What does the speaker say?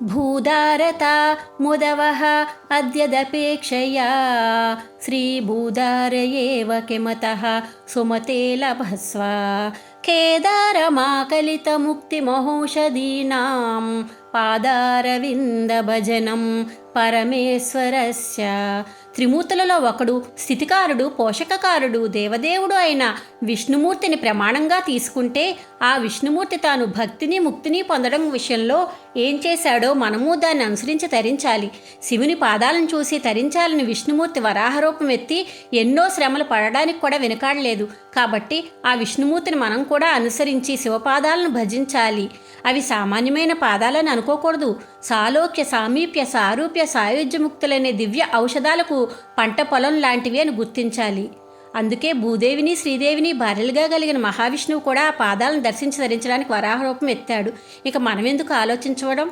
భూదారతా ముదవః అద్యదపేక్షయా శ్రీభూదార ఏవ కిమతః సుమతే లభస్వ కేదారమాకలితముక్తిమహౌషధీనాం పాదారవిందభజనం పరమేశ్వరస్య. త్రిమూర్తులలో ఒకడు, స్థితికారుడు, పోషకకారుడు, దేవదేవుడు అయిన విష్ణుమూర్తిని ప్రమాణంగా తీసుకుంటే ఆ విష్ణుమూర్తి తాను భక్తిని ముక్తిని పొందడం విషయంలో ఏం చేశాడో మనము దాన్ని అనుసరించి తరించాలి. శివుని పాదాలను చూసి తరించాలని విష్ణుమూర్తి వరాహరూపం ఎత్తి ఎన్నో శ్రమలు పడడానికి కూడా వెనుకాడలేదు. కాబట్టి ఆ విష్ణుమూర్తిని మనం కూడా అనుసరించి శివపాదాలను భజించాలి. అవి సామాన్యమైన పాదాలని అనుకోకూడదు. సాలోక్య, సామీప్య, సారూప్య, సాయుధ్యముక్తులనే దివ్య ఔషధాలకు పంట పొలం లాంటివి అని గుర్తించాలి. అందుకే భూదేవిని శ్రీదేవిని భార్యలుగా కలిగిన మహావిష్ణువు కూడా ఆ పాదాలను దర్శించి ధరించడానికి వరాహరూపం ఎత్తాడు. ఇక మనమెందుకు ఆలోచించవడం?